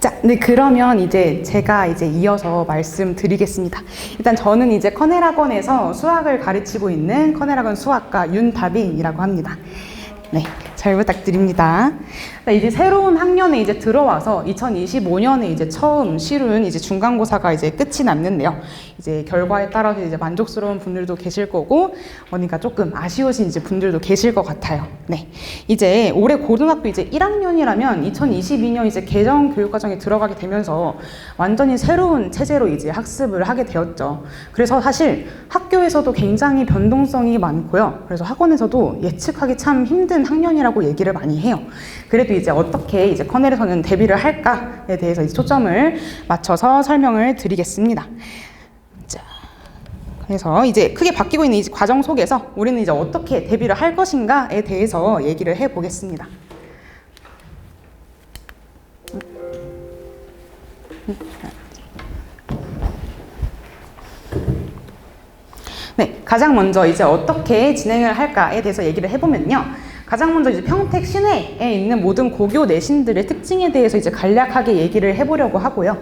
자, 네, 그러면 이제 제가 이어서 말씀드리겠습니다. 일단 저는 이제 커넬학원에서 수학을 가르치고 있는 커넬학원 수학과 윤다빈이라고 합니다. 네, 잘 부탁드립니다. 이제 새로운 학년에 이제 들어와서 2025년에 이제 처음 치룬 이제 중간고사가 이제 끝이 났는데요. 이제 결과에 따라서 이제 만족스러운 분들도 계실 거고, 그러니까 조금 아쉬우신 이제 분들도 계실 것 같아요. 네. 이제 올해 고등학교 이제 1학년이라면 2022년 이제 개정 교육과정에 들어가게 되면서 완전히 새로운 체제로 이제 학습을 하게 되었죠. 그래서 사실 학교에서도 굉장히 변동성이 많고요. 그래서 학원에서도 예측하기 참 힘든 학년이라고 얘기를 많이 해요. 그래도 이제 어떻게 이제 커넬에서는 대비를 할까에 대해서 이제 초점을 맞춰서 설명을 드리겠습니다. 자, 그래서 이제 크게 바뀌고 있는 이 과정 속에서 우리는 이제 어떻게 대비를 할 것인가에 대해서 얘기를 해 보겠습니다. 네, 가장 먼저 이제 어떻게 진행을 할까에 대해서 얘기를 해보면요. 가장 먼저 이제 평택 시내에 있는 모든 고교 내신들의 특징에 대해서 이제 간략하게 얘기를 해보려고 하고요.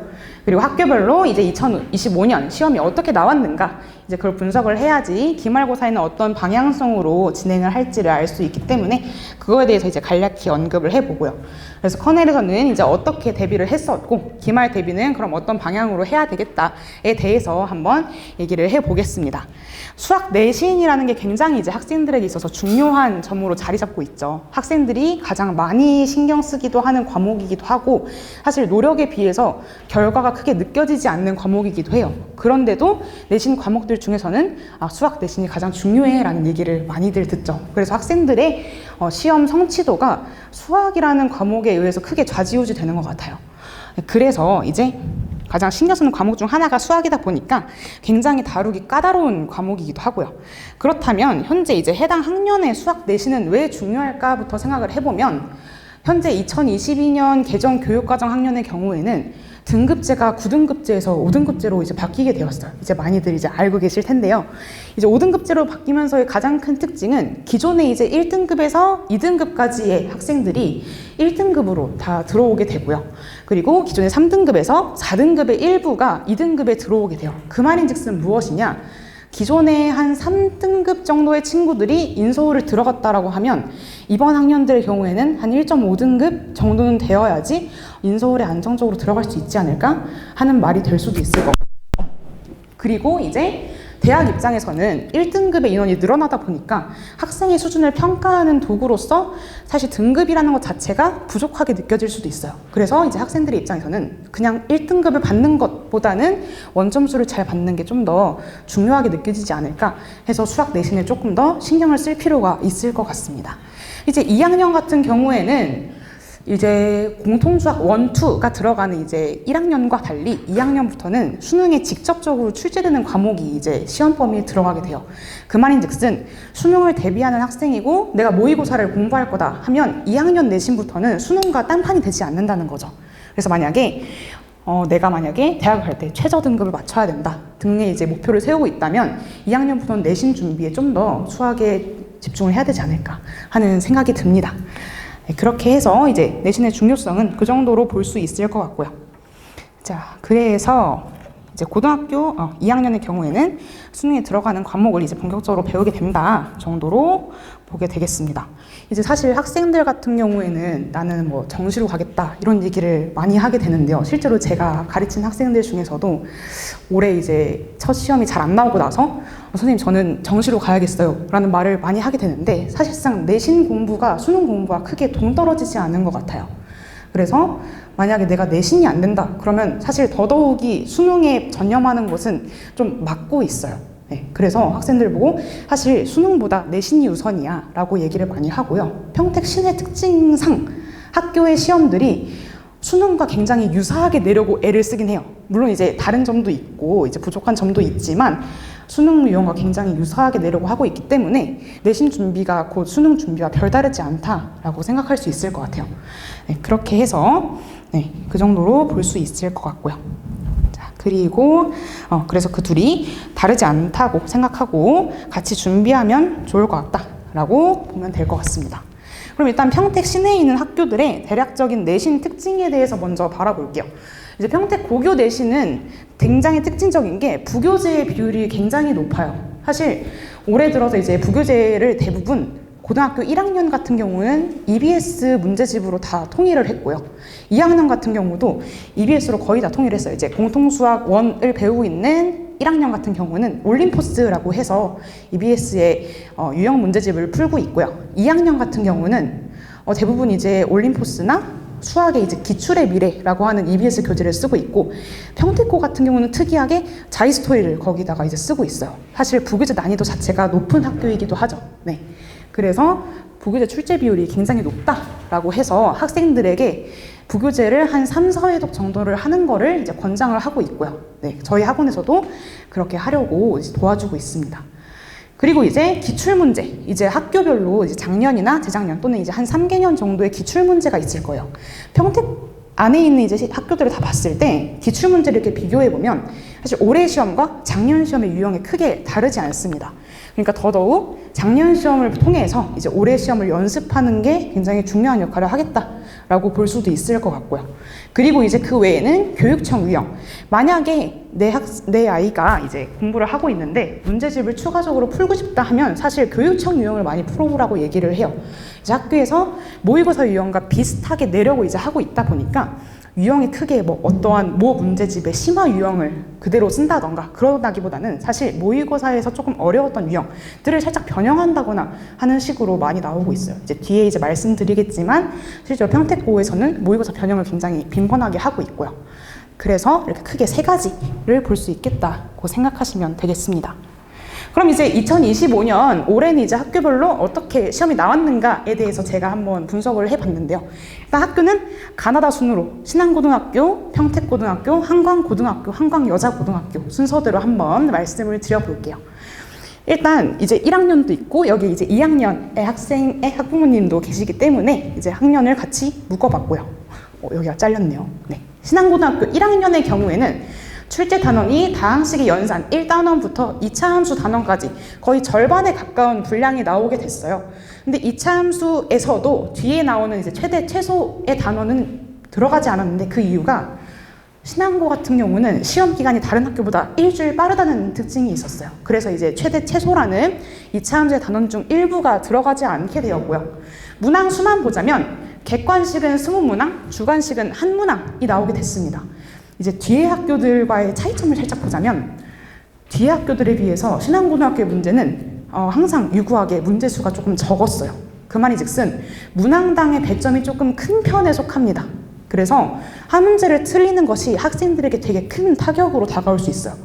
그리고 학교별로 이제 2025년 시험이 어떻게 나왔는가, 이제 그걸 분석을 해야지 기말고사에는 어떤 방향성으로 진행을 할지를 알 수 있기 때문에 그거에 대해서 이제 간략히 언급을 해보고요. 그래서 커넬에서는 이제 어떻게 대비를 했었고, 기말 대비는 그럼 어떤 방향으로 해야 되겠다에 대해서 한번 얘기를 해보겠습니다. 수학 내신이라는 게 굉장히 이제 학생들에게 있어서 중요한 점으로 자리 잡고 있죠. 학생들이 가장 많이 신경 쓰기도 하는 과목이기도 하고, 사실 노력에 비해서 결과가 크게 느껴지지 않는 과목이기도 해요. 그런데도 내신 과목들 중에서는 수학 내신이 가장 중요해 라는 얘기를 많이들 듣죠. 그래서 학생들의 시험 성취도가 수학이라는 과목에 의해서 크게 좌지우지 되는 것 같아요. 그래서 이제 가장 신경 쓰는 과목 중 하나가 수학이다 보니까 굉장히 다루기 까다로운 과목이기도 하고요. 그렇다면 현재 이제 해당 학년의 수학 내신은 왜 중요할까부터 생각을 해보면, 현재 2022년 개정 교육과정 학년의 경우에는 등급제가 9등급제에서 5등급제로 이제 바뀌게 되었어요. 이제 많이들 이제 알고 계실 텐데요. 이제 5등급제로 바뀌면서의 가장 큰 특징은 기존에 이제 1등급에서 2등급까지의 학생들이 1등급으로 다 들어오게 되고요. 그리고 기존에 3등급에서 4등급의 일부가 2등급에 들어오게 돼요. 그 말인즉슨 무엇이냐? 기존에 한 3등급 정도의 친구들이 인서울을 들어갔다라고 하면 이번 학년들의 경우에는 한 1.5등급 정도는 되어야지 인서울에 안정적으로 들어갈 수 있지 않을까 하는 말이 될 수도 있을 것 같아요. 그리고 이제 대학 입장에서는 1등급의 인원이 늘어나다 보니까 학생의 수준을 평가하는 도구로서 사실 등급이라는 것 자체가 부족하게 느껴질 수도 있어요. 그래서 이제 학생들의 입장에서는 그냥 1등급을 받는 것보다는 원점수를 잘 받는 게 좀 더 중요하게 느껴지지 않을까 해서 수학 내신을 조금 더 신경을 쓸 필요가 있을 것 같습니다. 이제 2학년 같은 경우에는 이제 공통수학 1, 2가 들어가는 이제 1학년과 달리 2학년부터는 수능에 직접적으로 출제되는 과목이 이제 시험 범위에 들어가게 돼요. 그 말인즉슨 수능을 대비하는 학생이고 내가 모의고사를 공부할 거다 하면 2학년 내신부터는 수능과 딴판이 되지 않는다는 거죠. 그래서 만약에 내가 만약에 대학을 갈 때 최저 등급을 맞춰야 된다 등의 이제 목표를 세우고 있다면 2학년부터는 내신 준비에 좀 더 수학에 집중을 해야 되지 않을까 하는 생각이 듭니다. 그렇게 해서 이제 내신의 중요성은 그 정도로 볼 수 있을 것 같고요. 자, 그래서 이제 고등학교 2학년의 경우에는 수능에 들어가는 과목을 이제 본격적으로 배우게 된다 정도로 보게 되겠습니다. 이제 사실 학생들 같은 경우에는 나는 뭐 정시로 가겠다 이런 얘기를 많이 하게 되는데요. 실제로 제가 가르친 학생들 중에서도 올해 이제 첫 시험이 잘 안 나오고 나서 선생님 저는 정시로 가야겠어요 라는 말을 많이 하게 되는데, 사실상 내신 공부가 수능 공부와 크게 동떨어지지 않은 것 같아요. 그래서 만약에 내가 내신이 안 된다 그러면 사실 더더욱이 수능에 전념하는 것은 좀 막고 있어요. 네, 그래서 학생들 보고 사실 수능보다 내신이 우선이야 라고 얘기를 많이 하고요. 평택 시내 특징상 학교의 시험들이 수능과 굉장히 유사하게 내려고 애를 쓰긴 해요. 물론 이제 다른 점도 있고 이제 부족한 점도 있지만 수능 유형과 굉장히 유사하게 내려고 하고 있기 때문에 내신 준비가 곧 수능 준비와 별다르지 않다라고 생각할 수 있을 것 같아요. 네, 그렇게 해서 그 정도로 볼 수 있을 것 같고요. 자, 그리고 그래서 그 둘이 다르지 않다고 생각하고 같이 준비하면 좋을 것 같다라고 보면 될 것 같습니다. 그럼 일단 평택 시내에 있는 학교들의 대략적인 내신 특징에 대해서 먼저 바라볼게요. 이제 평택 고교 내신은 굉장히 특징적인 게 부교재의 비율이 굉장히 높아요. 사실 올해 들어서 이제 부교재를 대부분 고등학교 1학년 같은 경우는 EBS 문제집으로 다 통일을 했고요. 2학년 같은 경우도 EBS로 거의 다 통일을 했어요. 이제 공통수학 1을 배우고 있는 1학년 같은 경우는 올림포스라고 해서 EBS의 유형 문제집을 풀고 있고요. 2학년 같은 경우는 대부분 이제 올림포스나 수학의 이제 기출의 미래라고 하는 EBS 교재를 쓰고 있고, 평택고 같은 경우는 특이하게 자이스토리를 거기다가 이제 쓰고 있어요. 사실 부교재 난이도 자체가 높은 학교이기도 하죠. 네. 그래서 부교재 출제 비율이 굉장히 높다라고 해서 학생들에게 부교재를 한 3, 4회독 정도를 하는 거를 이제 권장을 하고 있고요. 네, 저희 학원에서도 그렇게 하려고 이제 도와주고 있습니다. 그리고 이제 기출문제, 이제 학교별로 이제 작년이나 재작년 또는 이제 한 3개년 정도의 기출문제가 있을 거예요. 평택 안에 있는 이제 학교들을 다 봤을 때 기출문제를 이렇게 비교해보면 사실 올해 시험과 작년 시험의 유형이 크게 다르지 않습니다. 그러니까 더더욱 작년 시험을 통해서 이제 올해 시험을 연습하는 게 굉장히 중요한 역할을 하겠다라고 볼 수도 있을 것 같고요. 그리고 이제 그 외에는 교육청 유형. 만약에 내 아이가 이제 공부를 하고 있는데 문제집을 추가적으로 풀고 싶다 하면 사실 교육청 유형을 많이 풀어보라고 얘기를 해요. 이제 학교에서 모의고사 유형과 비슷하게 내려고 이제 하고 있다 보니까 유형이 크게 뭐 어떠한 모 문제집의 심화 유형을 그대로 쓴다던가 그러다기보다는 사실 모의고사에서 조금 어려웠던 유형들을 살짝 변형한다거나 하는 식으로 많이 나오고 있어요. 이제 뒤에 이제 말씀드리겠지만 실제로 평택고에서는 모의고사 변형을 굉장히 빈번하게 하고 있고요. 그래서 이렇게 크게 3가지를 볼 수 있겠다고 생각하시면 되겠습니다. 그럼 이제 2025년 올해는 이제 학교별로 어떻게 시험이 나왔는가에 대해서 제가 한번 분석을 해봤는데요. 일단 학교는 가나다 순으로 신안고등학교, 평택고등학교, 한광고등학교, 한광여자고등학교 순서대로 한번 말씀을 드려볼게요. 일단 이제 1학년도 있고 여기 이제 2학년의 학생의 학부모님도 계시기 때문에 이제 학년을 같이 묶어봤고요. 여기가 잘렸네요. 네. 신안고등학교 1학년의 경우에는 출제 단원이 다항식의 연산 1단원부터 2차 함수 단원까지 거의 절반에 가까운 분량이 나오게 됐어요. 근데 2차 함수에서도 뒤에 나오는 이제 최대 최소의 단원은 들어가지 않았는데 그 이유가 신안고 같은 경우는 시험 기간이 다른 학교보다 일주일 빠르다는 특징이 있었어요. 그래서 이제 최대 최소라는 2차 함수의 단원 중 일부가 들어가지 않게 되었고요. 문항 수만 보자면 객관식은 20문항, 주관식은 1문항이 나오게 됐습니다. 이제 뒤에 학교들과의 차이점을 살짝 보자면 뒤에 학교들에 비해서 신안고등학교의 문제는 항상 유구하게 문제수가 조금 적었어요. 그 말인즉슨 문항당의 배점이 조금 큰 편에 속합니다. 그래서 한 문제를 틀리는 것이 학생들에게 되게 큰 타격으로 다가올 수 있어요.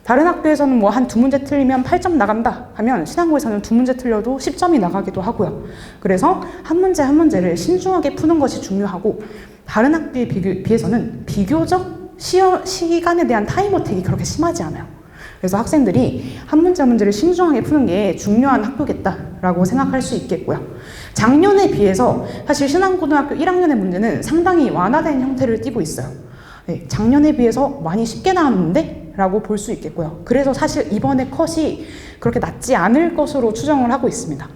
다른 학교에서는 뭐 한 2문제 틀리면 8점 나간다 하면 신안고에서는 2문제 틀려도 10점이 나가기도 하고요. 그래서 한 문제 한 문제를 신중하게 푸는 것이 중요하고 다른 학교에 비해서는 비교적 시간에 대한 타임 어택이 그렇게 심하지 않아요. 그래서 학생들이 한 문제 한 문제를 신중하게 푸는 게 중요한 학교겠다라고 생각할 수 있겠고요. 작년에 비해서 사실 신안고등학교 1학년의 문제는 상당히 완화된 형태를 띠고 있어요. 네, 작년에 비해서 많이 쉽게 나왔는데? 라고 볼 수 있겠고요. 그래서 사실 이번에 컷이 그렇게 낮지 않을 것으로 추정을 하고 있습니다.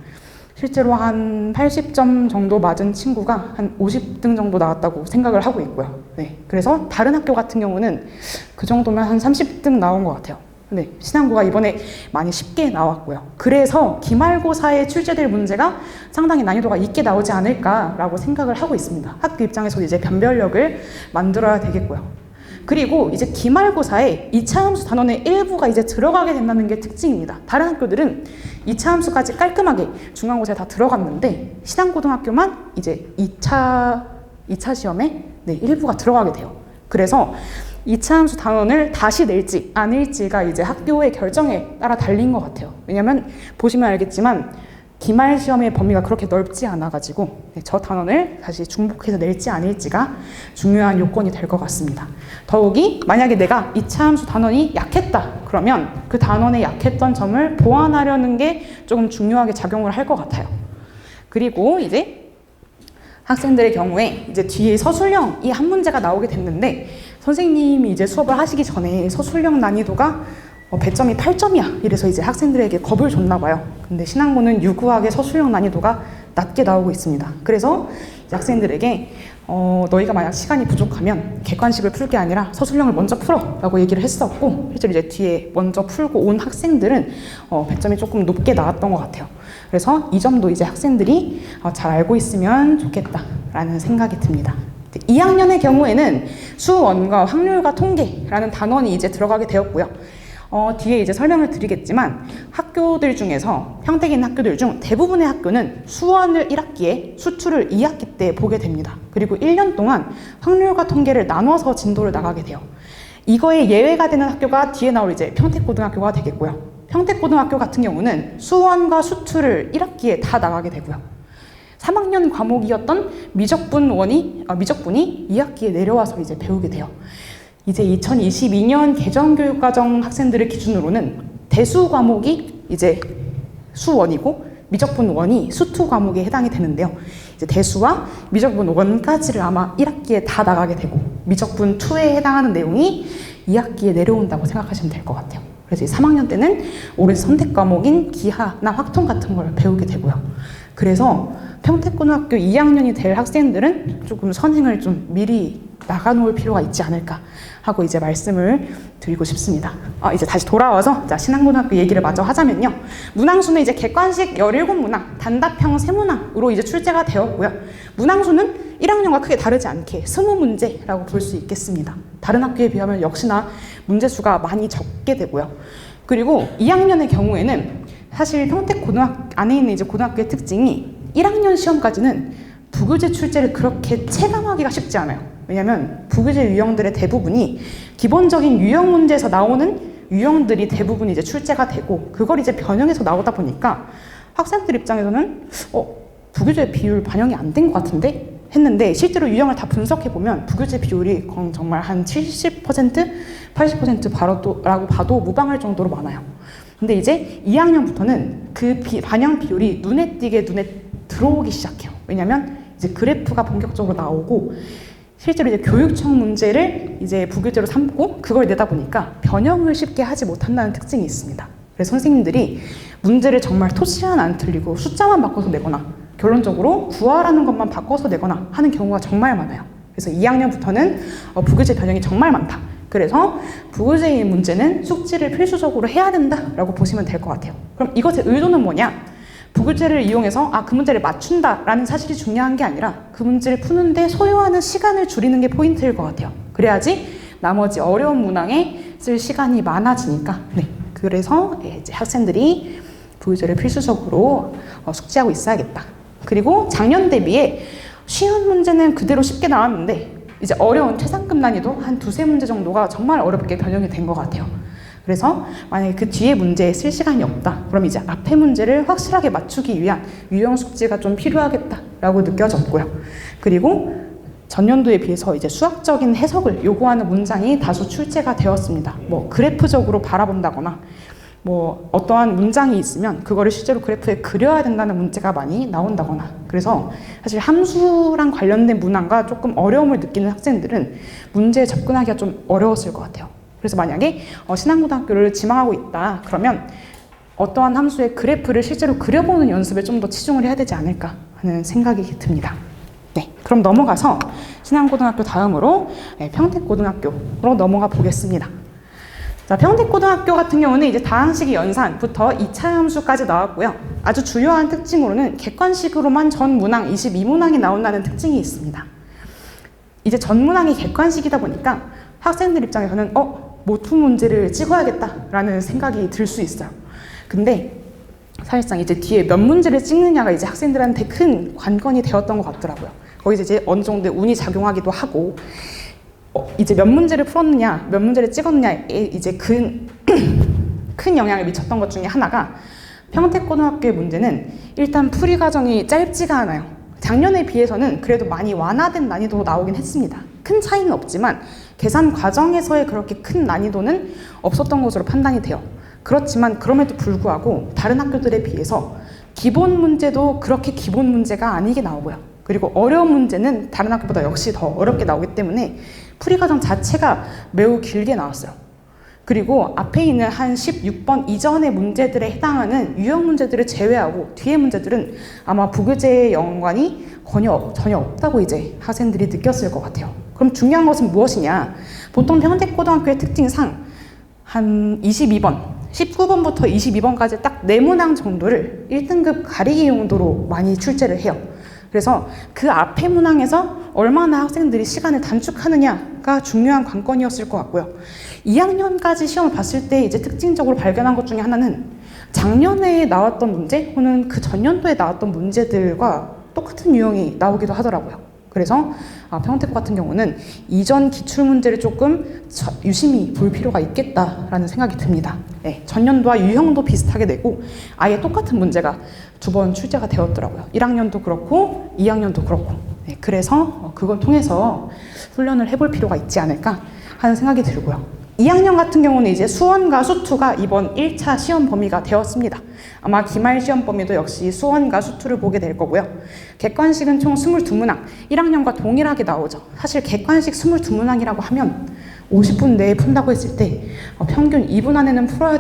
실제로 한 80점 정도 맞은 친구가 한 50등 정도 나왔다고 생각을 하고 있고요. 네, 그래서 다른 학교 같은 경우는 그 정도면 한 30등 나온 것 같아요. 네, 신안고가 이번에 많이 쉽게 나왔고요. 그래서 기말고사에 출제될 문제가 상당히 난이도가 있게 나오지 않을까라고 생각을 하고 있습니다. 학교 입장에서 이제 변별력을 만들어야 되겠고요. 그리고 이제 기말고사에 2차 함수 단원의 일부가 이제 들어가게 된다는 게 특징입니다. 다른 학교들은 2차 함수까지 깔끔하게 중간고사에 다 들어갔는데 신안고등학교만 이제 2차 시험에 일부가 들어가게 돼요. 그래서 2차 함수 단원을 다시 낼지 아닐지가 이제 학교의 결정에 따라 달린 것 같아요. 왜냐면 보시면 알겠지만 기말 시험의 범위가 그렇게 넓지 않아가지고 저 단원을 다시 중복해서 낼지 아닐지가 중요한 요건이 될 것 같습니다. 더욱이 만약에 내가 2차 함수 단원이 약했다 그러면 그 단원의 약했던 점을 보완하려는 게 조금 중요하게 작용을 할 것 같아요. 그리고 이제 학생들의 경우에 이제 뒤에 서술형이 한 문제가 나오게 됐는데 선생님이 이제 수업을 하시기 전에 서술형 난이도가 배점이 8점이야. 이래서 이제 학생들에게 겁을 줬나 봐요. 근데 신학문은 유구하게 서술형 난이도가 낮게 나오고 있습니다. 그래서 이제 학생들에게 너희가 만약 시간이 부족하면 객관식을 풀 게 아니라 서술형을 먼저 풀어 라고 얘기를 했었고, 실제로 이제 뒤에 먼저 풀고 온 학생들은 배점이 조금 높게 나왔던 것 같아요. 그래서 이 점도 이제 학생들이 잘 알고 있으면 좋겠다라는 생각이 듭니다. 2학년의 경우에는 수원과 확률과 통계라는 단원이 이제 들어가게 되었고요. 뒤에 이제 설명을 드리겠지만 학교들 중에서 평택에 있는 학교들 중 대부분의 학교는 수원을 1학기에 수투를 2학기 때 보게 됩니다. 그리고 1년 동안 확률과 통계를 나눠서 진도를 나가게 돼요. 이거에 예외가 되는 학교가 뒤에 나올 이제 평택고등학교가 되겠고요. 평택고등학교 같은 경우는 수원과 수투를 1학기에 다 나가게 되고요. 3학년 과목이었던 미적분이 2학기에 내려와서 이제 배우게 돼요. 이제 2022년 개정교육과정 학생들을 기준으로는 대수 과목이 이제 수원이고 미적분 1이 수2 과목에 해당이 되는데요. 이제 대수와 미적분 1까지를 아마 1학기에 다 나가게 되고 미적분 2에 해당하는 내용이 2학기에 내려온다고 생각하시면 될 것 같아요. 그래서 3학년 때는 올해 선택 과목인 기하나 확통 같은 걸 배우게 되고요. 그래서 평택고등학교 2학년이 될 학생들은 조금 선행을 좀 미리 나가놓을 필요가 있지 않을까 하고 이제 말씀을 드리고 싶습니다. 이제 다시 돌아와서 신안고등학교 얘기를 마저 하자면요. 문항수는 이제 객관식 17문항, 단답형 3문항으로 이제 출제가 되었고요. 문항수는 1학년과 크게 다르지 않게 20문제라고 볼 수 있겠습니다. 다른 학교에 비하면 역시나 문제수가 많이 적게 되고요. 그리고 2학년의 경우에는 사실 평택고등학교 안에 있는 이제 고등학교의 특징이 1학년 시험까지는 부교재 출제를 그렇게 체감하기가 쉽지 않아요. 왜냐하면 부교재 유형들의 대부분이 기본적인 유형 문제에서 나오는 유형들이 대부분 이제 출제가 되고 그걸 이제 변형해서 나오다 보니까 학생들 입장에서는 부교재 비율 반영이 안 된 것 같은데 했는데 실제로 유형을 다 분석해보면 부교재 비율이 정말 한 70%, 80% 라고 봐도 무방할 정도로 많아요. 근데 이제 2학년부터는 그 반영 비율이 눈에 들어오기 시작해요. 왜냐면 이제 그래프가 본격적으로 나오고 실제로 이제 교육청 문제를 이제 부교재로 삼고 그걸 내다 보니까 변형을 쉽게 하지 못한다는 특징이 있습니다. 그래서 선생님들이 문제를 정말 토시안 안 틀리고 숫자만 바꿔서 내거나 결론적으로 구하라는 것만 바꿔서 내거나 하는 경우가 정말 많아요. 그래서 2학년부터는 부교재 변형이 정말 많다. 그래서 부교재의 문제는 숙지를 필수적으로 해야 된다라고 보시면 될 것 같아요. 그럼 이것의 의도는 뭐냐? 부교재를 이용해서 그 문제를 맞춘다라는 사실이 중요한 게 아니라 그 문제를 푸는데 소요하는 시간을 줄이는 게 포인트일 것 같아요. 그래야지 나머지 어려운 문항에 쓸 시간이 많아지니까. 그래서 이제 학생들이 부교재를 필수적으로 숙지하고 있어야겠다. 그리고 작년 대비에 쉬운 문제는 그대로 쉽게 나왔는데 이제 어려운 최상급 난이도 한 2-3문제 정도가 정말 어렵게 변형이 된 것 같아요. 그래서 만약에 그 뒤에 문제에 쓸 시간이 없다. 그럼 이제 앞에 문제를 확실하게 맞추기 위한 유형 숙지가 좀 필요하겠다라고 느껴졌고요. 그리고 전년도에 비해서 이제 수학적인 해석을 요구하는 문장이 다수 출제가 되었습니다. 그래프적으로 바라본다거나 어떠한 문장이 있으면 그거를 실제로 그래프에 그려야 된다는 문제가 많이 나온다거나. 그래서 사실 함수랑 관련된 문항과 조금 어려움을 느끼는 학생들은 문제에 접근하기가 좀 어려웠을 것 같아요. 그래서 만약에 신안고등학교를 지망하고 있다 그러면 어떠한 함수의 그래프를 실제로 그려보는 연습에 좀 더 치중을 해야 되지 않을까 하는 생각이 듭니다. 그럼 넘어가서 신안고등학교 다음으로 평택고등학교로 넘어가 보겠습니다. 평택고등학교 같은 경우는 이제 다항식이 연산부터 2차 함수까지 나왔고요. 아주 주요한 특징으로는 객관식으로만 전 문항 22문항이 나온다는 특징이 있습니다. 이제 전 문항이 객관식이다 보니까 학생들 입장에서는 모투 문제를 찍어야겠다라는 생각이 들 수 있어요. 근데 사실상 이제 뒤에 몇 문제를 찍느냐가 이제 학생들한테 큰 관건이 되었던 것 같더라고요. 거기서 이제 어느 정도 운이 작용하기도 하고 이제 몇 문제를 풀었느냐, 몇 문제를 찍었느냐에 이제 큰 영향을 미쳤던 것 중에 하나가 평택고등학교의 문제는 일단 풀이 과정이 짧지가 않아요. 작년에 비해서는 그래도 많이 완화된 난이도로 나오긴 했습니다. 큰 차이는 없지만 계산 과정에서의 그렇게 큰 난이도는 없었던 것으로 판단이 돼요. 그렇지만 그럼에도 불구하고 다른 학교들에 비해서 기본 문제도 그렇게 기본 문제가 아니게 나오고요. 그리고 어려운 문제는 다른 학교보다 역시 더 어렵게 나오기 때문에 풀이 과정 자체가 매우 길게 나왔어요. 그리고 앞에 있는 한 16번 이전의 문제들에 해당하는 유형 문제들을 제외하고 뒤의 문제들은 아마 부교재의 연관이 전혀 없다고 이제 학생들이 느꼈을 것 같아요. 그럼 중요한 것은 무엇이냐? 보통 평택고등학교의 특징상 한 22번, 19번부터 22번까지 딱 4문항 정도를 1등급 가리기 용도로 많이 출제를 해요. 그래서 그 앞에 문항에서 얼마나 학생들이 시간을 단축하느냐가 중요한 관건이었을 것 같고요. 2학년까지 시험을 봤을 때 이제 특징적으로 발견한 것 중에 하나는 작년에 나왔던 문제 또는 그 전년도에 나왔던 문제들과 똑같은 유형이 나오기도 하더라고요. 그래서 평택고 같은 경우는 이전 기출문제를 조금 유심히 볼 필요가 있겠다라는 생각이 듭니다. 네, 전년도와 유형도 비슷하게 내고 아예 똑같은 문제가 2번 출제가 되었더라고요. 1학년도 그렇고 2학년도 그렇고. 네, 그래서 그걸 통해서 훈련을 해볼 필요가 있지 않을까 하는 생각이 들고요. 2학년 같은 경우는 이제 수원과 수투가 이번 1차 시험 범위가 되었습니다. 아마 기말 시험 범위도 역시 수원과 수투를 보게 될 거고요. 객관식은 총 22문항, 1학년과 동일하게 나오죠. 사실 객관식 22문항이라고 하면 50분 내에 푼다고 했을 때 평균 2분 안에는 풀어야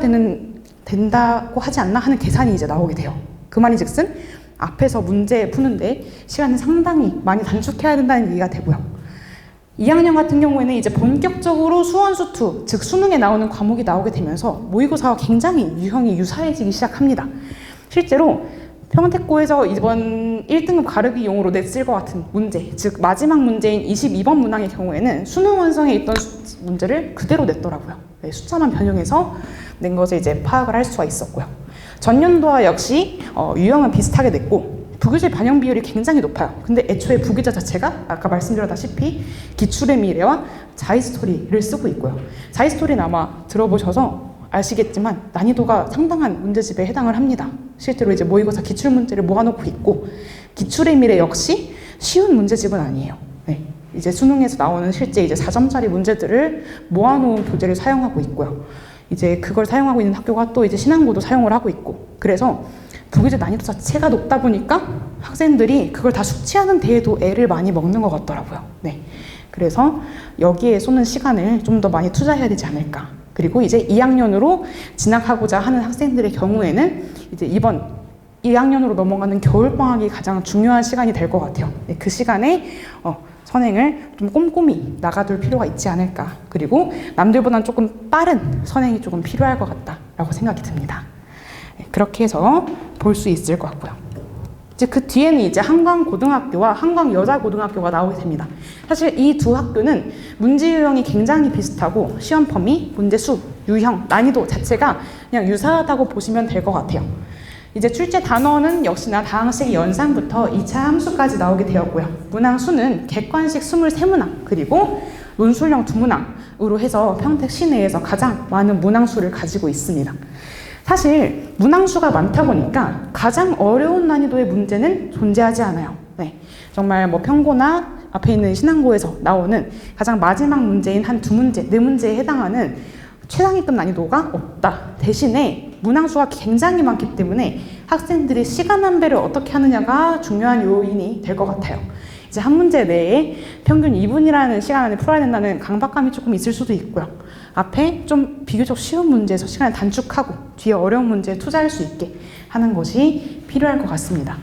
된다고 하지 않나 하는 계산이 이제 나오게 돼요. 그 말인즉슨 앞에서 문제 푸는데 시간을 상당히 많이 단축해야 된다는 얘기가 되고요. 2학년 같은 경우에는 이제 본격적으로 수원, 수투, 즉 수능에 나오는 과목이 나오게 되면서 모의고사와 굉장히 유형이 유사해지기 시작합니다. 실제로 평택고에서 이번 1등급 가르기용으로 냈을 것 같은 문제, 즉 마지막 문제인 22번 문항의 경우에는 수능 원성에 있던 문제를 그대로 냈더라고요. 네, 숫자만 변형해서 낸 것을 이제 파악을 할 수가 있었고요. 전년도와 역시 유형은 비슷하게 냈고 부교재 반영 비율이 굉장히 높아요. 근데 애초에 부교재 자체가 아까 말씀드렸다시피 기출의 미래와 자이스토리를 쓰고 있고요. 자이스토리는 아마 들어보셔서 아시겠지만 난이도가 상당한 문제집에 해당을 합니다. 실제로 이제 모의고사 기출 문제를 모아놓고 있고 기출의 미래 역시 쉬운 문제집은 아니에요. 네. 이제 수능에서 나오는 실제 이제 4점짜리 문제들을 모아놓은 교재를 사용하고 있고요. 이제 그걸 사용하고 있는 학교가 또 이제 신안고도 사용을 하고 있고 그래서 부교재 난이도 자체가 높다 보니까 학생들이 그걸 다 숙지하는 데에도 애를 많이 먹는 것 같더라고요. 네. 그래서 여기에 쏟는 시간을 좀 더 많이 투자해야 되지 않을까. 그리고 이제 2학년으로 진학하고자 하는 학생들의 경우에는 이제 이번 2학년으로 넘어가는 겨울방학이 가장 중요한 시간이 될 것 같아요. 네. 그 시간에 선행을 좀 꼼꼼히 나가둘 필요가 있지 않을까. 그리고 남들보다는 조금 빠른 선행이 조금 필요할 것 같다라고 생각이 듭니다. 그렇게 해서 볼 수 있을 것 같고요. 이제 그 뒤에는 이제 한강고등학교와 한강여자고등학교가 나오게 됩니다. 사실 이 두 학교는 문제 유형이 굉장히 비슷하고 시험 범위, 문제 수, 유형, 난이도 자체가 그냥 유사하다고 보시면 될 것 같아요. 이제 출제 단원은 역시나 다항식 연산부터 2차 함수까지 나오게 되었고요. 문항 수는 객관식 23문항 그리고 논술형 2문항으로 해서 평택 시내에서 가장 많은 문항 수를 가지고 있습니다. 사실 문항수가 많다 보니까 가장 어려운 난이도의 문제는 존재하지 않아요. 네. 정말 뭐 평고나 앞에 있는 신안고에서 나오는 가장 마지막 문제인 한 2문제, 4문제에 해당하는 최상위급 난이도가 없다. 대신에 문항수가 굉장히 많기 때문에 학생들이 시간 안배를 어떻게 하느냐가 중요한 요인이 될 것 같아요. 이제 한 문제 내에 평균 2분이라는 시간 안에 풀어야 된다는 강박감이 조금 있을 수도 있고요. 앞에 좀 비교적 쉬운 문제에서 시간을 단축하고 뒤에 어려운 문제에 투자할 수 있게 하는 것이 필요할 것 같습니다.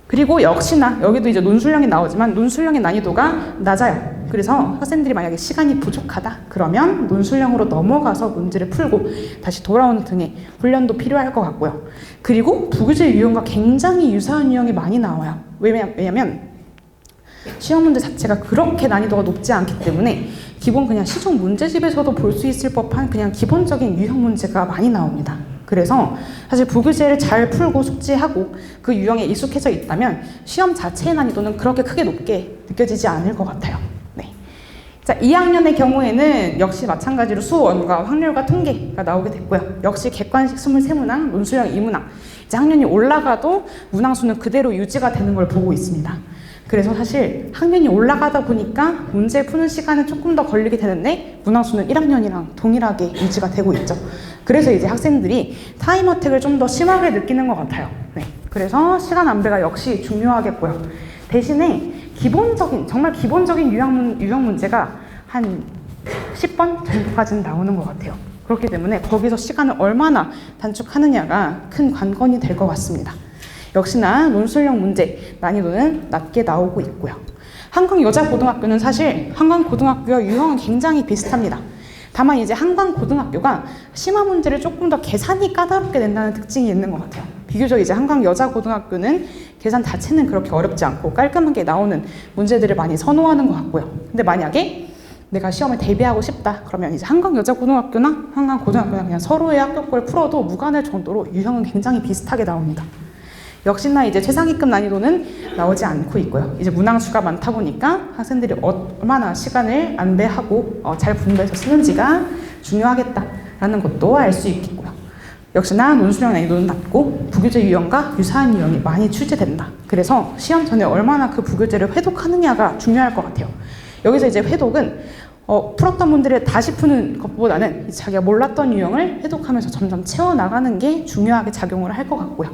그리고 역시나 여기도 이제 논술형이 나오지만 논술형의 난이도가 낮아요. 그래서 학생들이 만약에 시간이 부족하다 그러면 논술형으로 넘어가서 문제를 풀고 다시 돌아오는 등의 훈련도 필요할 것 같고요. 그리고 부교재 유형과 굉장히 유사한 유형이 많이 나와요. 왜냐면 시험 문제 자체가 그렇게 난이도가 높지 않기 때문에 기본 그냥 시중 문제집에서도 볼 수 있을 법한 그냥 기본적인 유형 문제가 많이 나옵니다. 그래서 사실 부교재를 잘 풀고 숙지하고 그 유형에 익숙해져 있다면 시험 자체의 난이도는 그렇게 크게 높게 느껴지지 않을 것 같아요. 네. 자, 2학년의 경우에는 역시 마찬가지로 수원과 확률과 통계가 나오게 됐고요. 역시 객관식 23문항, 논술형 2문항. 이제 학년이 올라가도 문항수는 그대로 유지가 되는 걸 보고 있습니다. 그래서 사실 학년이 올라가다 보니까 문제 푸는 시간은 조금 더 걸리게 되는데 문항수는 1학년이랑 동일하게 유지가 되고 있죠. 그래서 이제 학생들이 타임 어택을 좀 더 심하게 느끼는 것 같아요. 네. 그래서 시간 안배가 역시 중요하겠고요. 대신에 정말 기본적인 유형 문제가 한 10번 정도까지는 나오는 것 같아요. 그렇기 때문에 거기서 시간을 얼마나 단축하느냐가 큰 관건이 될 것 같습니다. 역시나 논술형 문제 난이도는 낮게 나오고 있고요. 한강여자고등학교는 사실 한강고등학교와 유형은 굉장히 비슷합니다. 다만 이제 한강고등학교가 심화 문제를 조금 더 계산이 까다롭게 낸다는 특징이 있는 것 같아요. 비교적 이제 한강여자고등학교는 계산 자체는 그렇게 어렵지 않고 깔끔하게 나오는 문제들을 많이 선호하는 것 같고요. 근데 만약에 내가 시험에 대비하고 싶다 그러면 이제 한강여자고등학교나 한강고등학교나 그냥 서로의 학교 걸 풀어도 무관할 정도로 유형은 굉장히 비슷하게 나옵니다. 역시나 이제 최상위급 난이도는 나오지 않고 있고요. 이제 문항수가 많다 보니까 학생들이 얼마나 시간을 안배하고 잘 분배해서 쓰는지가 중요하겠다라는 것도 알 수 있겠고요. 역시나 논술형 난이도는 낮고 부교재 유형과 유사한 유형이 많이 출제된다. 그래서 시험 전에 얼마나 그 부교재를 회독하느냐가 중요할 것 같아요. 여기서 이제 회독은 풀었던 문제를 다시 푸는 것보다는 자기가 몰랐던 유형을 회독하면서 점점 채워나가는 게 중요하게 작용을 할 것 같고요.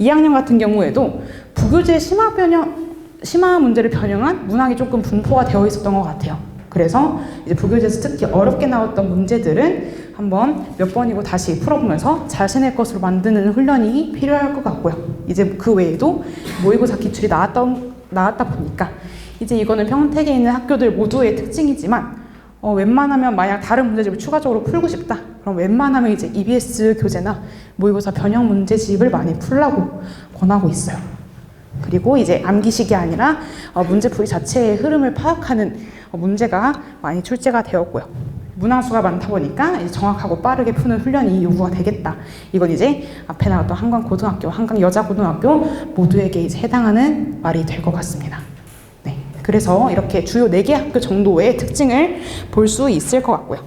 2학년 같은 경우에도 부교재 심화 문제를 변형한 문항이 조금 분포가 되어 있었던 것 같아요. 그래서 이제 부교재에서 특히 어렵게 나왔던 문제들은 한번 몇 번이고 다시 풀어보면서 자신의 것으로 만드는 훈련이 필요할 것 같고요. 이제 그 외에도 모의고사 기출이 나왔다 보니까 이제 이거는 평택에 있는 학교들 모두의 특징이지만 웬만하면 만약 다른 문제집을 추가적으로 풀고 싶다. 그럼 웬만하면 이제 EBS 교재나 모의고사 변형 문제집을 많이 풀라고 권하고 있어요. 그리고 이제 암기식이 아니라 문제풀이 자체의 흐름을 파악하는 문제가 많이 출제가 되었고요. 문항수가 많다 보니까 이제 정확하고 빠르게 푸는 훈련이 요구가 되겠다. 이건 이제 앞에 나왔던 한강고등학교, 한강여자고등학교 모두에게 이제 해당하는 말이 될 것 같습니다. 그래서 이렇게 주요 4개 학교 정도의 특징을 볼 수 있을 것 같고요.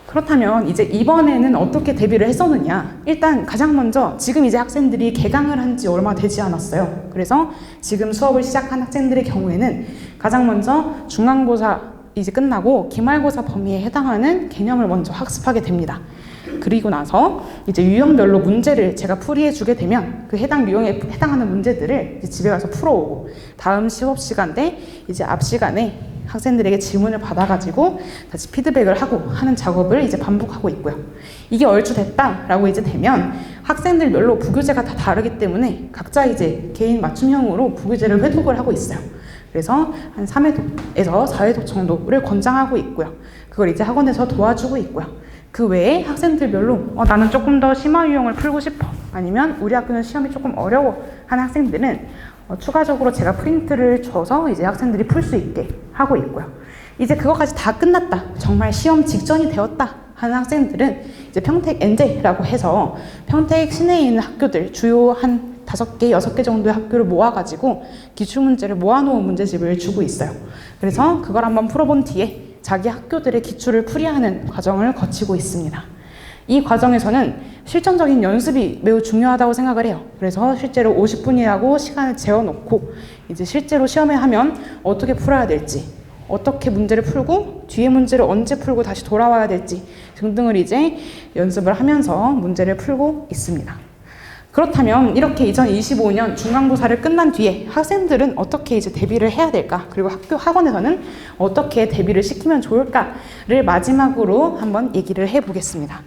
그렇다면 이제 이번에는 어떻게 대비를 했었느냐? 일단 가장 먼저 지금 이제 학생들이 개강을 한 지 얼마 되지 않았어요. 그래서 지금 수업을 시작한 학생들의 경우에는 가장 먼저 중간고사 이제 끝나고 기말고사 범위에 해당하는 개념을 먼저 학습하게 됩니다. 그리고 나서 이제 유형별로 문제를 제가 풀이해 주게 되면 그 해당 유형에 해당하는 문제들을 이제 집에 가서 풀어오고 다음 수업 시간 때 이제 앞 시간에 학생들에게 질문을 받아가지고 다시 피드백을 하고 하는 작업을 이제 반복하고 있고요. 이게 얼추 됐다라고 이제 되면 학생들별로 부교재가 다 다르기 때문에 각자 이제 개인 맞춤형으로 부교재를 회독을 하고 있어요. 그래서 한 3회독에서 4회독 정도를 권장하고 있고요. 그걸 이제 학원에서 도와주고 있고요. 그 외에 학생들별로 나는 조금 더 심화 유형을 풀고 싶어, 아니면 우리 학교는 시험이 조금 어려워 하는 학생들은 추가적으로 제가 프린트를 줘서 이제 학생들이 풀 수 있게 하고 있고요. 이제 그것까지 다 끝났다, 정말 시험 직전이 되었다 하는 학생들은 이제 평택 엔제라고 해서 평택 시내에 있는 학교들 주요 한 5개, 6개 정도의 학교를 모아가지고 기출문제를 모아놓은 문제집을 주고 있어요. 그래서 그걸 한번 풀어본 뒤에 자기 학교들의 기출을 풀이하는 과정을 거치고 있습니다. 이 과정에서는 실전적인 연습이 매우 중요하다고 생각을 해요. 그래서 실제로 50분이라고 시간을 재어놓고 이제 실제로 시험에 하면 어떻게 풀어야 될지, 어떻게 문제를 풀고 뒤에 문제를 언제 풀고 다시 돌아와야 될지 등등을 이제 연습을 하면서 문제를 풀고 있습니다. 그렇다면 이렇게 2025년 중간고사를 끝난 뒤에 학생들은 어떻게 이제 대비를 해야 될까? 그리고 학원에서는 어떻게 대비를 시키면 좋을까를 마지막으로 한번 얘기를 해보겠습니다.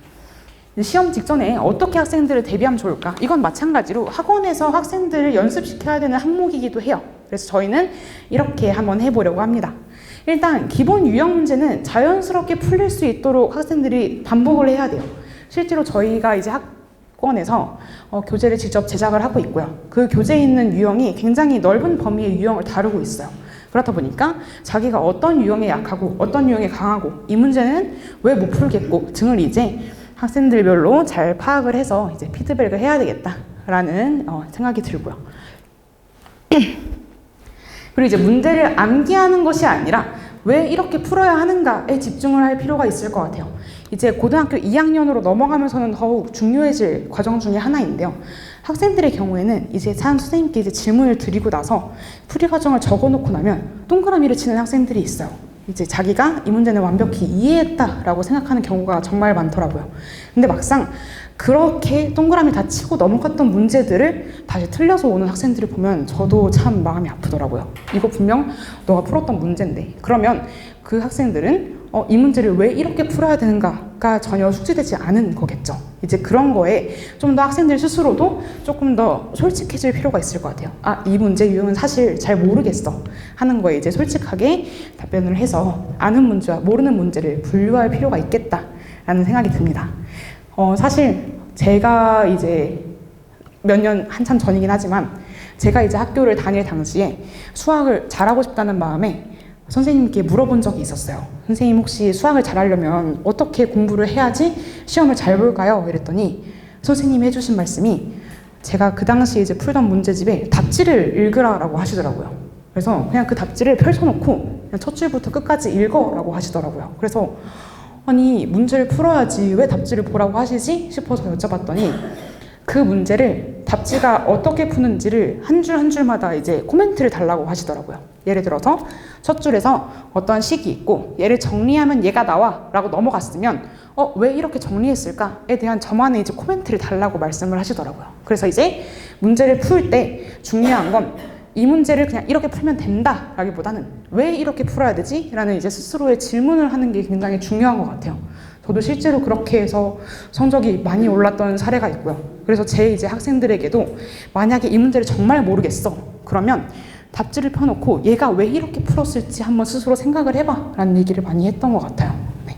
시험 직전에 어떻게 학생들을 대비하면 좋을까? 이건 마찬가지로 학원에서 학생들을 연습시켜야 되는 항목이기도 해요. 그래서 저희는 이렇게 한번 해보려고 합니다. 일단 기본 유형 문제는 자연스럽게 풀릴 수 있도록 학생들이 반복을 해야 돼요. 실제로 저희가 이제 학원에서 교재를 직접 제작을 하고 있고요. 그 교재에 있는 유형이 굉장히 넓은 범위의 유형을 다루고 있어요. 그렇다 보니까 자기가 어떤 유형에 약하고 어떤 유형에 강하고 이 문제는 왜 못 풀겠고 등을 이제 학생들별로 잘 파악을 해서 이제 피드백을 해야 되겠다라는 생각이 들고요. 그리고 이제 문제를 암기하는 것이 아니라 왜 이렇게 풀어야 하는가에 집중을 할 필요가 있을 것 같아요. 이제 고등학교 2학년으로 넘어가면서는 더욱 중요해질 과정 중에 하나인데요. 학생들의 경우에는 이제 선생님께 이제 질문을 드리고 나서 풀이 과정을 적어놓고 나면 동그라미를 치는 학생들이 있어요. 이제 자기가 이 문제는 완벽히 이해했다라고 생각하는 경우가 정말 많더라고요. 근데 막상 그렇게 동그라미 다 치고 넘어갔던 문제들을 다시 틀려서 오는 학생들을 보면 저도 참 마음이 아프더라고요. 이거 분명 너가 풀었던 문제인데, 그러면 그 학생들은 이 문제를 왜 이렇게 풀어야 되는가가 전혀 숙지되지 않은 거겠죠. 이제 그런 거에 좀 더 학생들 스스로도 조금 더 솔직해질 필요가 있을 것 같아요. 이 문제 유형은 사실 잘 모르겠어 하는 거에 이제 솔직하게 답변을 해서 아는 문제와 모르는 문제를 분류할 필요가 있겠다라는 생각이 듭니다. 사실 제가 이제 몇 년 한참 전이긴 하지만 제가 이제 학교를 다닐 당시에 수학을 잘하고 싶다는 마음에 선생님께 물어본 적이 있었어요. 선생님, 혹시 수학을 잘하려면 어떻게 공부를 해야지 시험을 잘 볼까요? 이랬더니 선생님이 해주신 말씀이, 제가 그 당시 이제 풀던 문제집에 답지를 읽으라고 하시더라고요. 그래서 그냥 그 답지를 펼쳐놓고 그냥 첫 줄부터 끝까지 읽어라고 하시더라고요. 그래서 아니, 문제를 풀어야지 왜 답지를 보라고 하시지 싶어서 여쭤봤더니 그 문제를 답지가 어떻게 푸는지를 한 줄 한 줄마다 이제 코멘트를 달라고 하시더라고요. 예를 들어서 첫 줄에서 어떤 식이 있고 얘를 정리하면 얘가 나와 라고 넘어갔으면 왜 이렇게 정리했을까에 대한 저만의 이제 코멘트를 달라고 말씀을 하시더라고요. 그래서 이제 문제를 풀 때 중요한 건 이 문제를 그냥 이렇게 풀면 된다 라기보다는 왜 이렇게 풀어야 되지? 라는 이제 스스로의 질문을 하는 게 굉장히 중요한 것 같아요. 저도 실제로 그렇게 해서 성적이 많이 올랐던 사례가 있고요. 그래서 제 이제 학생들에게도 만약에 이 문제를 정말 모르겠어, 그러면 답지를 펴놓고 얘가 왜 이렇게 풀었을지 한번 스스로 생각을 해봐 라는 얘기를 많이 했던 것 같아요. 네.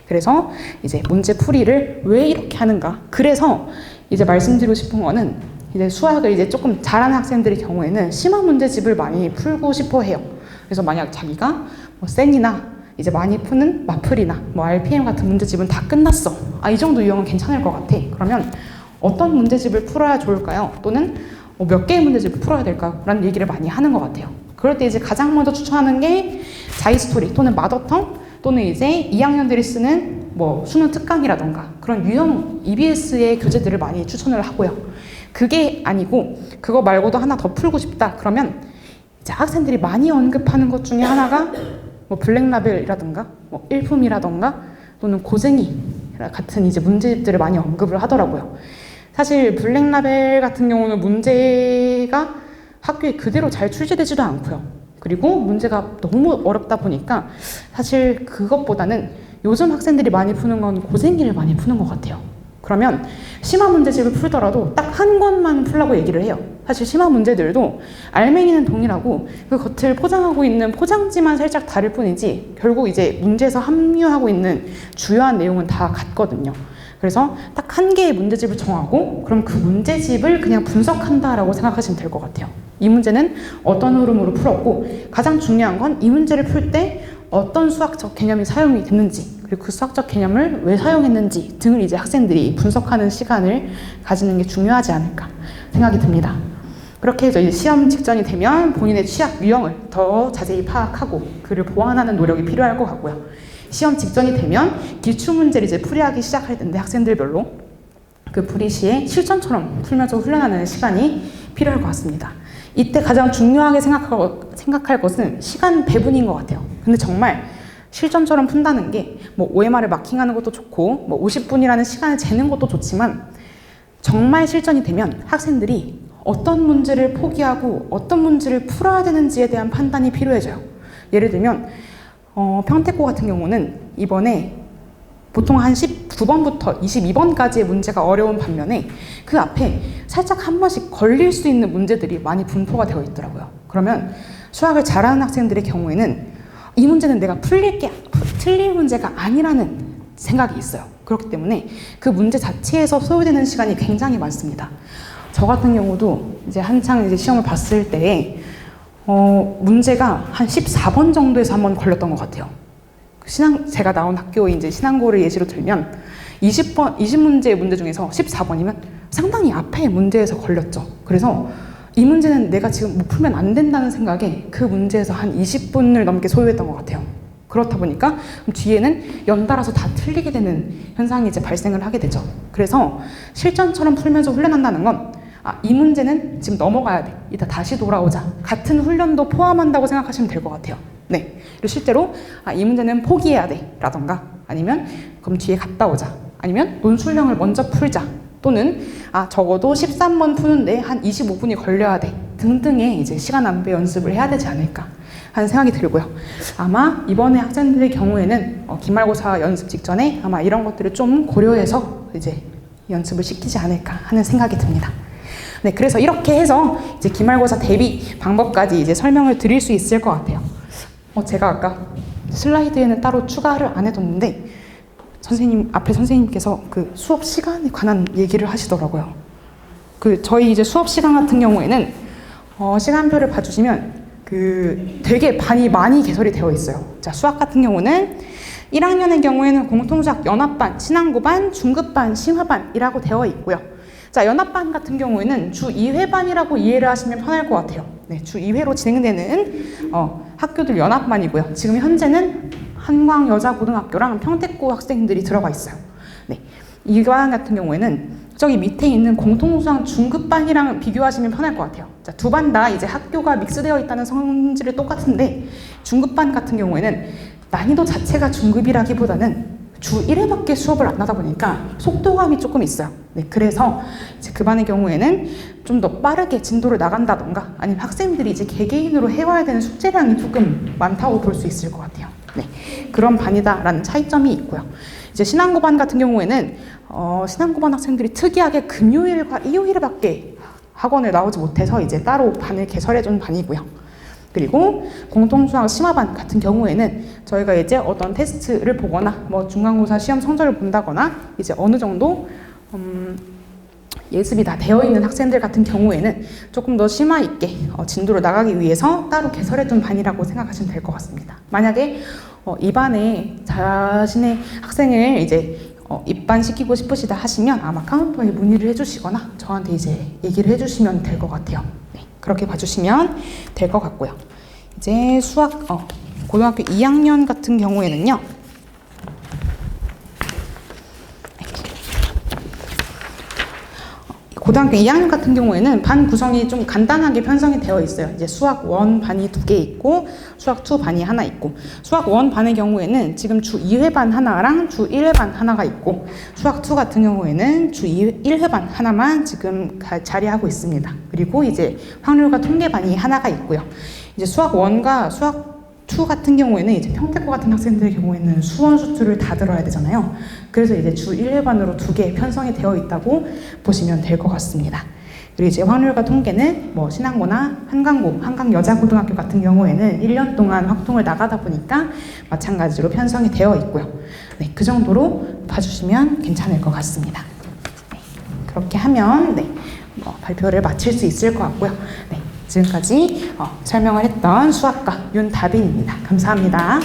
그래서 이제 문제 풀이를 왜 이렇게 하는가, 그래서 이제 말씀드리고 싶은 거는 이제 수학을 이제 조금 잘하는 학생들의 경우에는 심화 문제집을 많이 풀고 싶어 해요. 그래서 만약 자기가 뭐 센이나 이제 많이 푸는 마플이나 뭐 RPM 같은 문제집은 다 끝났어, 이 정도 유형은 괜찮을 것 같아, 그러면 어떤 문제집을 풀어야 좋을까요? 또는 몇 개의 문제집을 풀어야 될까요? 라는 얘기를 많이 하는 것 같아요. 그럴 때 이제 가장 먼저 추천하는 게 자이스토리 또는 마더텅 또는 이제 2학년들이 쓰는 뭐 수능 특강이라던가 그런 유형 EBS의 교재들을 많이 추천을 하고요. 그게 아니고 그거 말고도 하나 더 풀고 싶다 그러면 이제 학생들이 많이 언급하는 것 중에 하나가 뭐 블랙라벨이라던가 뭐 일품이라던가 또는 고쟁이 같은 이제 문제집들을 많이 언급을 하더라고요. 사실 블랙라벨 같은 경우는 문제가 학교에 그대로 잘 출제되지도 않고요. 그리고 문제가 너무 어렵다 보니까 사실 그것보다는 요즘 학생들이 많이 푸는 건 고쟁이를 많이 푸는 것 같아요. 그러면 심화 문제집을 풀더라도 딱 한 권만 풀라고 얘기를 해요. 사실 심화 문제들도 알맹이는 동일하고 그 겉을 포장하고 있는 포장지만 살짝 다를 뿐이지 결국 이제 문제에서 함유하고 있는 주요한 내용은 다 같거든요. 그래서 딱 한 개의 문제집을 정하고 그럼 그 문제집을 그냥 분석한다라고 생각하시면 될 것 같아요. 이 문제는 어떤 흐름으로 풀었고 가장 중요한 건 이 문제를 풀 때 어떤 수학적 개념이 사용이 됐는지 그리고 그 수학적 개념을 왜 사용했는지 등을 이제 학생들이 분석하는 시간을 가지는 게 중요하지 않을까 생각이 듭니다. 그렇게 해서 이제 시험 직전이 되면 본인의 취약 유형을 더 자세히 파악하고 그를 보완하는 노력이 필요할 것 같고요. 시험 직전이 되면 기출문제를 이제 풀이하기 시작할 텐데 학생들별로 그 풀이 시에 실전처럼 풀면서 훈련하는 시간이 필요할 것 같습니다. 이때 가장 중요하게 생각할 것은 시간 배분인 것 같아요. 근데 정말 실전처럼 푼다는 게 뭐 OMR을 마킹하는 것도 좋고 뭐 50분이라는 시간을 재는 것도 좋지만 정말 실전이 되면 학생들이 어떤 문제를 포기하고 어떤 문제를 풀어야 되는지에 대한 판단이 필요해져요. 예를 들면 평택고 같은 경우는 이번에 보통 한 19번부터 22번까지의 문제가 어려운 반면에 그 앞에 살짝 한 번씩 걸릴 수 있는 문제들이 많이 분포가 되어 있더라고요. 그러면 수학을 잘하는 학생들의 경우에는 이 문제는 내가 틀릴 문제가 아니라는 생각이 있어요. 그렇기 때문에 그 문제 자체에서 소요되는 시간이 굉장히 많습니다. 저 같은 경우도 이제 한창 이제 시험을 봤을 때 문제가 한 14번 정도에서 한 번 걸렸던 것 같아요. 제가 나온 학교의 이제 신앙고를 예시로 들면 20문제의 문제 중에서 14번이면 상당히 앞에 문제에서 걸렸죠. 그래서 이 문제는 내가 지금 못 풀면 안 된다는 생각에 그 문제에서 한 20분을 넘게 소요했던 것 같아요. 그렇다 보니까 뒤에는 연달아서 다 틀리게 되는 현상이 이제 발생을 하게 되죠. 그래서 실전처럼 풀면서 훈련한다는 건 이 문제는 지금 넘어가야 돼. 이따 다시 돌아오자. 같은 훈련도 포함한다고 생각하시면 될 것 같아요. 네. 그리고 실제로 이 문제는 포기해야 돼. 라던가 아니면 그럼 뒤에 갔다 오자. 아니면 논술형을 먼저 풀자. 또는 적어도 13번 푸는데 한 25분이 걸려야 돼. 등등의 이제 시간 안배 연습을 해야 되지 않을까 하는 생각이 들고요. 아마 이번에 학생들의 경우에는 기말고사 연습 직전에 아마 이런 것들을 좀 고려해서 이제 연습을 시키지 않을까 하는 생각이 듭니다. 네, 그래서 이렇게 해서 이제 기말고사 대비 방법까지 이제 설명을 드릴 수 있을 것 같아요. 제가 아까 슬라이드에는 따로 추가를 안 해뒀는데 앞에 선생님께서 그 수업 시간에 관한 얘기를 하시더라고요. 저희 이제 수업 시간 같은 경우에는 시간표를 봐주시면 되게 반이 많이 개설이 되어 있어요. 자, 수학 같은 경우는 1학년의 경우에는 공통수학 연합반, 신앙고반, 중급반, 심화반이라고 되어 있고요. 자, 연합반 같은 경우에는 주 2회반이라고 이해를 하시면 편할 것 같아요. 네, 주 2회로 진행되는 학교들 연합반이고요. 지금 현재는 한광여자고등학교랑 평택고 학생들이 들어가 있어요. 네, 이반 같은 경우에는 저기 밑에 있는 공통수학 중급반이랑 비교하시면 편할 것 같아요. 자, 두 반 다 이제 학교가 믹스되어 있다는 성질이 똑같은데 중급반 같은 경우에는 난이도 자체가 중급이라기보다는 주 1회밖에 수업을 안 하다 보니까 속도감이 조금 있어요. 네, 그래서 이제 그 반의 경우에는 좀 더 빠르게 진도를 나간다던가 아니면 학생들이 이제 개개인으로 해와야 되는 숙제량이 조금 많다고 볼 수 있을 것 같아요. 네, 그런 반이다라는 차이점이 있고요. 이제 신앙고반 같은 경우에는 신앙고반 학생들이 특이하게 금요일과 일요일밖에 학원을 나오지 못해서 이제 따로 반을 개설해준 반이고요. 그리고 공통수학 심화반 같은 경우에는 저희가 이제 어떤 테스트를 보거나 뭐 중간고사 시험 성적을 본다거나 이제 어느 정도 예습이 다 되어 있는 학생들 같은 경우에는 조금 더 심화 있게 진도를 나가기 위해서 따로 개설해둔 반이라고 생각하시면 될 것 같습니다. 만약에 이 반에 자신의 학생을 이제 입반시키고 싶으시다 하시면 아마 카운터에 문의를 해주시거나 저한테 이제 얘기를 해주시면 될 것 같아요. 네, 그렇게 봐주시면 될 것 같고요. 이제 수학 고등학교 2학년 같은 경우에는요. 고등학교 2학년 같은 경우에는 반 구성이 좀 간단하게 편성이 되어 있어요. 이제 수학 1 반이 2개 있고 수학 2 반이 하나 있고 수학 1 반의 경우에는 지금 주 2회 반 하나랑 주 1회 반 하나가 있고 수학 2 같은 경우에는 주 1회 반 하나만 지금 자리하고 있습니다. 그리고 이제 확률과 통계 반이 하나가 있고요. 이제 수학 1과 수학 2 같은 경우에는 이제 평택고 같은 학생들의 경우에는 수원 수투를 다 들어야 되잖아요. 그래서 이제 주 1회반으로 2개 편성이 되어 있다고 보시면 될 것 같습니다. 그리고 이제 확률과 통계는 뭐 신항고나 한강여자고등학교 같은 경우에는 1년 동안 확통을 나가다 보니까 마찬가지로 편성이 되어 있고요. 네, 그 정도로 봐주시면 괜찮을 것 같습니다. 네, 그렇게 하면 발표를 마칠 수 있을 것 같고요. 네, 지금까지 설명을 했던 수학과 윤다빈입니다. 감사합니다.